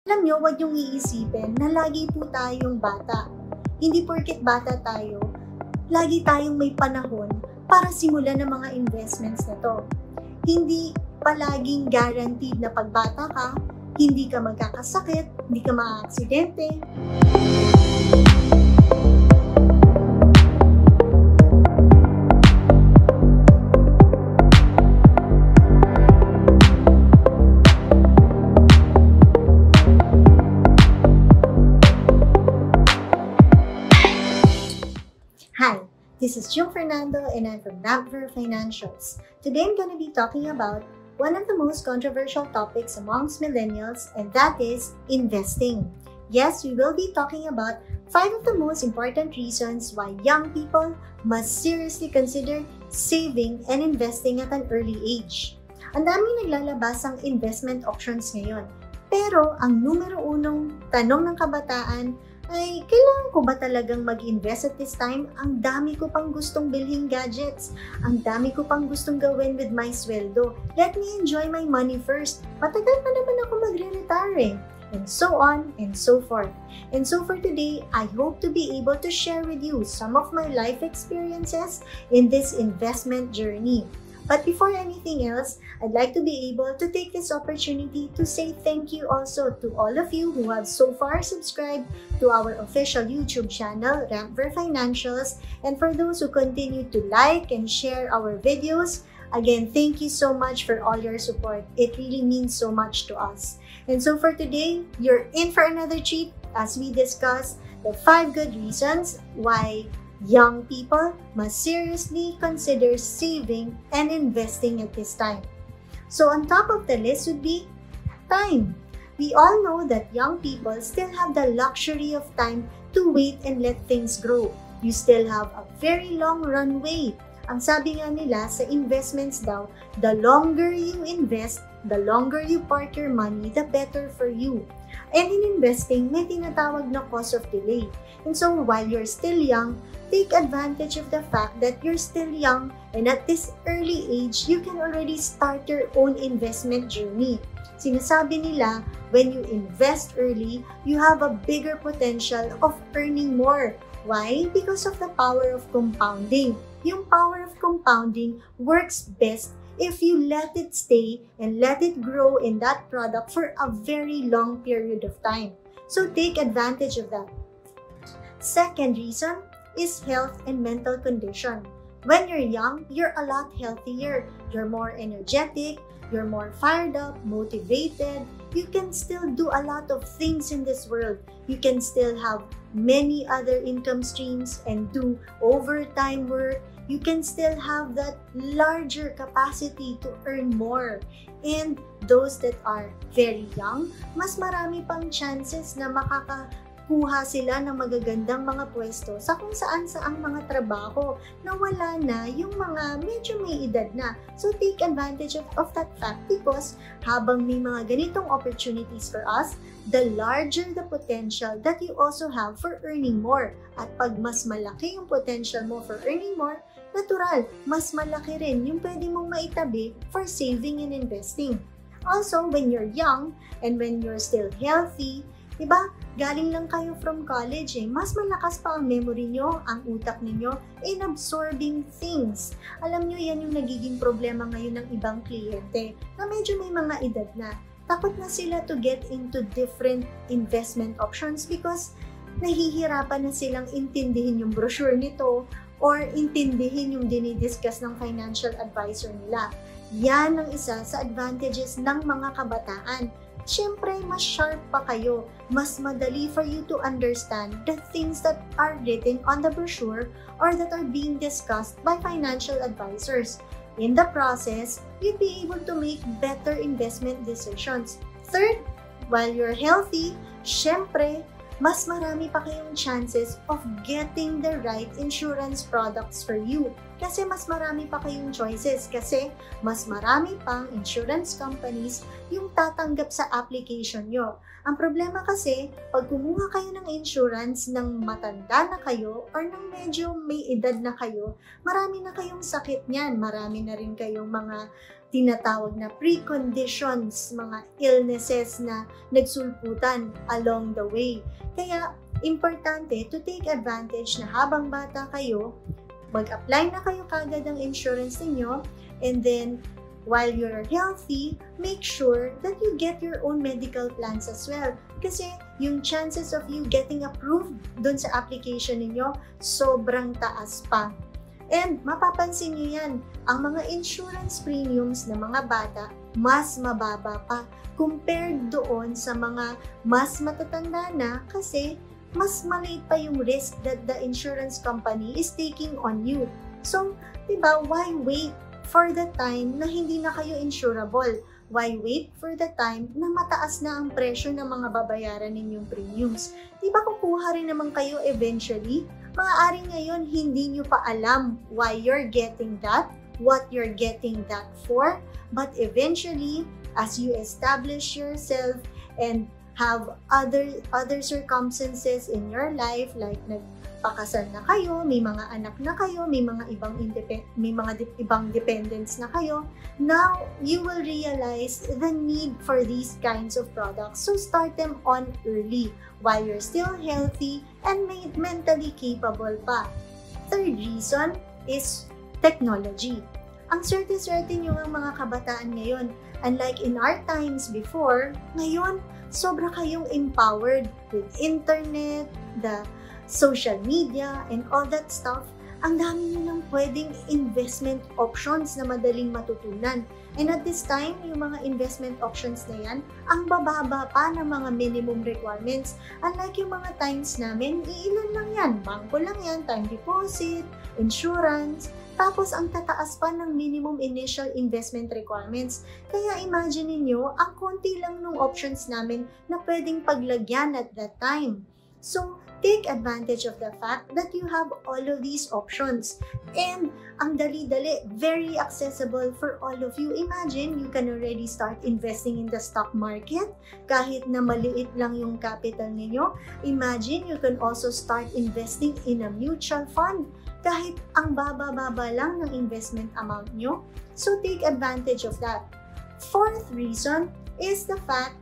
Alam nyo, huwag niyong iisipin na lagi po tayong bata. Hindi porket bata tayo, lagi tayong may panahon para simulan ng mga investments na to. Hindi palaging guaranteed na pagbata ka, hindi ka magkakasakit, hindi ka maaaksidente. Hi, this is Jung Fernando and I'm from Rampver Financials. Today I'm going to be talking about one of the most controversial topics amongst millennials, and that is investing. Yes, we will be talking about 5 of the most important reasons why young people must seriously consider saving and investing at an early age. Ang daming naglalabas ang investment options ngayon. Pero ang numero unong tanong ng kabataan ay, kailangan ko ba talagang mag-invest at this time? Ang dami ko pang gustong bilhin gadgets. Ang dami ko pang gustong gawin with my sweldo. Let me enjoy my money first. Matagal pa naman ako magre-retire eh. And so on and so forth. And so for today, I hope to be able to share with you some of my life experiences in this investment journey. But before anything else, I'd like to be able to take this opportunity to say thank you also to all of you who have so far subscribed to our official YouTube channel, Rampver Financials, and for those who continue to like and share our videos. Again, thank you so much for all your support. It really means so much to us. And so for today, you're in for another treat as we discuss the 5 good reasons why young people must seriously consider saving and investing at this time. So on top of the list would be time. We all know that young people still have the luxury of time to wait and let things grow. You still have a very long runway. Ang sabi nga nila sa investments daw, the longer you invest, the longer you park your money, the better for you. And in investing, may tinatawag na cost of delay. And so while you're still young, take advantage of the fact that you're still young and at this early age, you can already start your own investment journey. Sinasabi nila, when you invest early, you have a bigger potential of earning more. Why? Because of the power of compounding. Yung power of compounding works best if you let it stay and let it grow in that product for a very long period of time. So take advantage of that. Second reason is health and mental condition. When you're young, you're a lot healthier. You're more energetic, you're more fired up, motivated. You can still do a lot of things in this world. You can still have many other income streams and do overtime work. You can still have that larger capacity to earn more. And those that are very young, mas marami pang chances na makakakuha sila ng magagandang mga pwesto sa kung saan saang mga trabaho na wala na yung mga medyo may edad na. So take advantage of that fact because habang may mga ganitong opportunities for us, the larger the potential that you also have for earning more. At pag mas malaki yung potential mo for earning more, natural, mas malaki rin yung pwede mong maitabi for saving and investing. Also, when you're young and when you're still healthy, diba, galing lang kayo from college mas malakas pa ang memory nyo, ang utak ninyo in absorbing things. Alam nyo, yan yung nagiging problema ngayon ng ibang kliyente na medyo may mga edad na. Takot na sila to get into different investment options because nahihirapan na silang intindihin yung brochure nito or intindihin yung dinidiscuss ng financial advisor nila. Yan ang isa sa advantages ng mga kabataan. Siyempre, mas sharp pa kayo. Mas madali for you to understand the things that are written on the brochure or that are being discussed by financial advisors. In the process, you'll be able to make better investment decisions. Third, while you're healthy, siyempre, mas marami pa kayong chances of getting the right insurance products for you. Kasi mas marami pa kayong choices. Kasi mas marami pang insurance companies yung tatanggap sa application nyo. Ang problema kasi, pag kumuha kayo ng insurance ng matanda na kayo or ng medyo may edad na kayo, marami na kayong sakit niyan. Marami na rin kayong mga tinatawag na preconditions, mga illnesses na nagsulputan along the way. Kaya, importante to take advantage na habang bata kayo, mag-apply na kayo kagad ng insurance ninyo, and then, while you're healthy, make sure that you get your own medical plans as well. Kasi yung chances of you getting approved dun sa application ninyo, sobrang taas pa. And mapapansin niyo yan, ang mga insurance premiums ng mga bata, mas mababa pa compared doon sa mga mas matatanda na kasi mas maliit pa yung risk that the insurance company is taking on you. So, diba, why wait for the time na hindi na kayo insurable? Why wait for the time na mataas na ang presyo ng mga babayaran ninyong premiums? Diba kukuha rin naman kayo eventually? Maaaring ngayon hindi nyo pa alam why you're getting that, what you're getting that for, but eventually, as you establish yourself and have other circumstances in your life, like nagpakasal na kayo, may mga anak na kayo, may mga ibang dependents na kayo, now you will realize the need for these kinds of products. So start them on early while you're still healthy and mentally capable pa. Third reason is technology. Ang swerte-swerte nyo ang mga kabataan ngayon. Unlike in our times before, ngayon, sobra kayong empowered with internet, the social media, and all that stuff. Ang dami nyo ng pwedeng investment options na madaling matutunan. And at this time, yung mga investment options na yan, ang bababa pa ng mga minimum requirements. Unlike yung mga times namin, iilan lang yan. Bangko lang yan, time deposit, insurance, tapos ang tataas pa ng minimum initial investment requirements. Kaya imagine niyo, ang konti lang ng options namin na pwedeng paglagyan at that time. So, take advantage of the fact that you have all of these options. And ang dali-dali, very accessible for all of you. Imagine, you can already start investing in the stock market kahit na maliit lang yung capital ninyo. Imagine, you can also start investing in a mutual fund kahit ang baba-baba lang ng investment amount nyo. So, take advantage of that. Fourth reason is the fact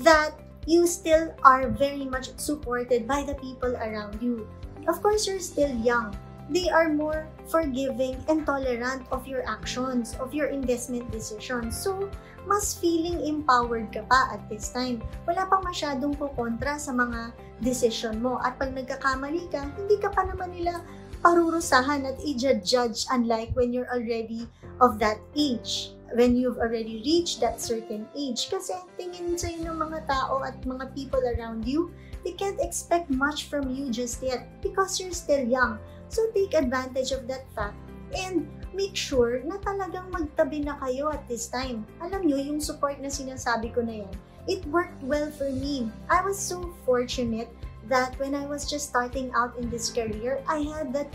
that you still are very much supported by the people around you. Of course, you're still young. They are more forgiving and tolerant of your actions, of your investment decisions. So, mas feeling empowered ka pa at this time. Wala pang masyadong kukontra sa mga decision mo. At pag nagkakamali ka, hindi ka pa naman nila parurusahan at i-judge unlike when you're already of that age. When you've already reached that certain age. Kasi tingin sa'yo ng mga tao at mga people around you, they can't expect much from you just yet because you're still young. So take advantage of that fact and make sure na talagang magtabi na kayo at this time. Alam nyo, yung support na sinasabi ko na yan, it worked well for me. I was so fortunate that when I was just starting out in this career, I had that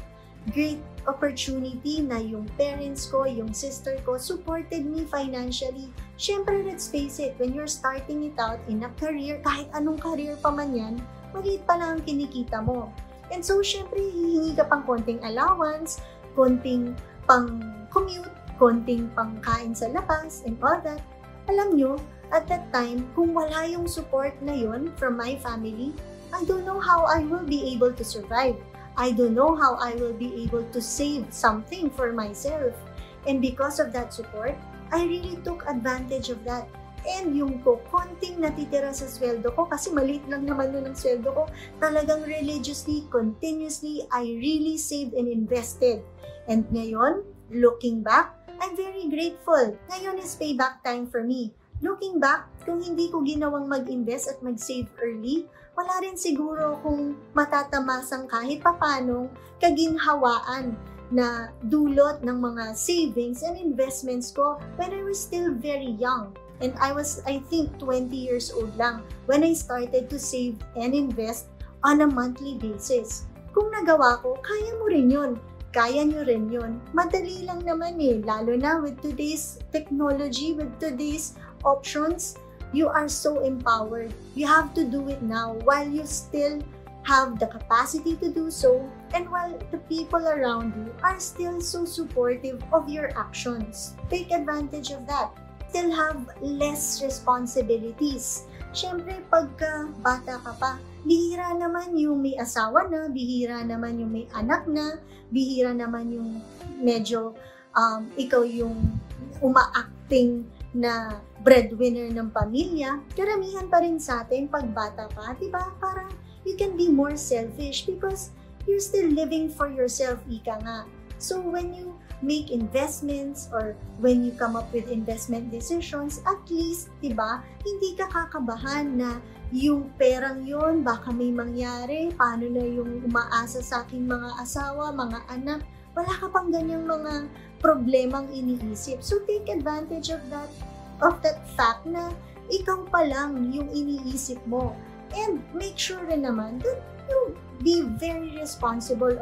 great opportunity na yung parents ko, yung sister ko, supported me financially. Siyempre, let's face it, when you're starting it out in a career, kahit anong career pa man yan, maliit pa lang ang kinikita mo. And so, siyempre, hihingi ka pang konting allowance, konting pang-commute, konting pang-kain sa labas, and all that. Alam nyo, at that time, kung wala yung support na yun from my family, I don't know how I will be able to survive. I don't know how I will be able to save something for myself. And because of that support, I really took advantage of that. And yung konting natitira sa sweldo ko, kasi maliit lang naman nun ang sweldo ko, talagang religiously, continuously, I really saved and invested. And ngayon, looking back, I'm very grateful. Ngayon is payback time for me. Looking back, kung hindi ko ginawang mag-invest at mag-save early, wala rin siguro kung matatamasan kahit papanong kaginhawaan na dulot ng mga savings and investments ko when I was still very young. And I was, I think, 20 years old lang when I started to save and invest on a monthly basis. Kung nagawa ko, kaya mo rin yun. Kaya nyo rin yun. Madali lang naman eh, lalo na with today's technology, with today's options. You are so empowered. You have to do it now while you still have the capacity to do so, and while the people around you are still so supportive of your actions. Take advantage of that. Still have less responsibilities. Siyempre, pagka bata ka pa, bihira naman yung may asawa na, bihira naman yung may anak na, bihira naman yung medyo ikaw yung uma-acting na breadwinner ng pamilya. Karamihan pa rin sa atin pag bata pa, diba? Parang you can be more selfish because you're still living for yourself, ika nga. So when you make investments or when you come up with investment decisions, at least, diba, hindi ka kakabahan na yung perang yon baka may mangyari, paano na yung umaasa sa aking mga asawa, mga anak, wala ka pang ganyang mga problemang iniisip. So take advantage of that fact na ikaw pa lang yung iniisip mo. And make sure rin naman that you be very responsible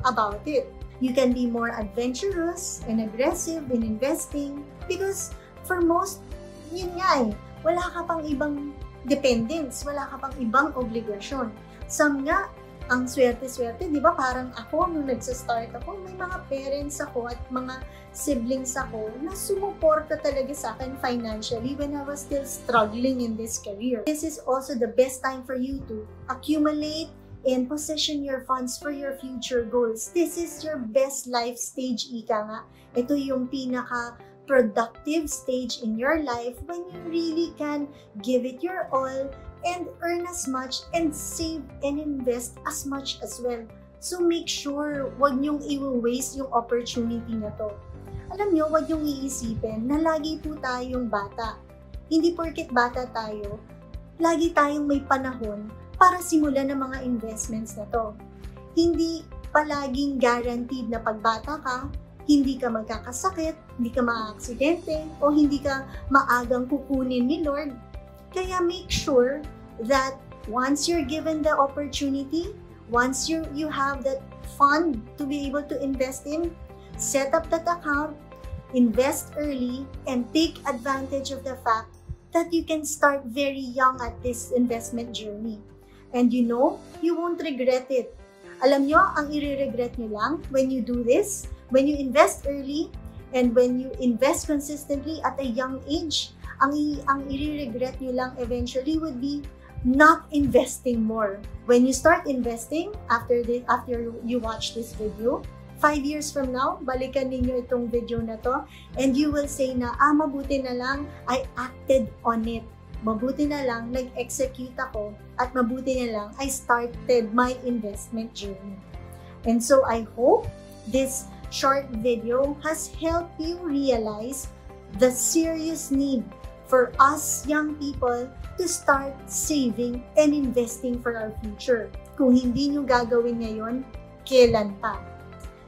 about it. You can be more adventurous and aggressive in investing because for most, yun nga wala ka pang ibang dependents, wala ka pang ibang obligasyon. Some nga, ang swerte-swerte, di ba? Parang ako, nung nagsa-start ako, may mga parents ako at mga siblings ako na sumuporta talaga sa akin financially when I was still struggling in this career. This is also the best time for you to accumulate and position your funds for your future goals. This is your best life stage, ika nga. Ito yung pinaka-productive stage in your life when you really can give it your all and earn as much and save and invest as much as well. So make sure wag niyong i-waste yung opportunity na to. Alam niyo, wag niyong iisipin na lagi po tayong bata. Hindi porket bata tayo, lagi tayong may panahon para simulan ng mga investments na to. Hindi palaging guaranteed na pagbata ka, hindi ka magkakasakit, hindi ka maaaksidente, o hindi ka maagang kukunin ni Lord. Kaya make sure that once you're given the opportunity, once you have that fund to be able to invest in, set up that account, invest early, and take advantage of the fact that you can start very young at this investment journey. And you know, you won't regret it. Alam nyo, ang i-regret nyo lang when you do this, when you invest early, and when you invest consistently at a young age, ang i-regret nyo lang eventually would be not investing more. When you start investing, after you watch this video, 5 years from now, balikan ninyo itong video na to, and you will say na, mabuti na lang, I acted on it. Mabuti na lang, nag-execute ako, at mabuti na lang, I started my investment journey. And so I hope this short video has helped you realize the serious need for us young people to start saving and investing for our future. Kung hindi nyo gagawin ngayon, kailan pa?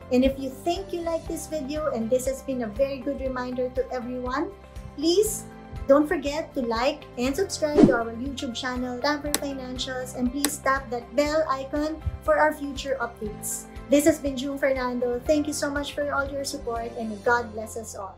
And if you think you like this video and this has been a very good reminder to everyone, please don't forget to like and subscribe to our YouTube channel, Damper Financials, and please tap that bell icon for our future updates. This has been June Fernando. Thank you so much for all your support, and God bless us all.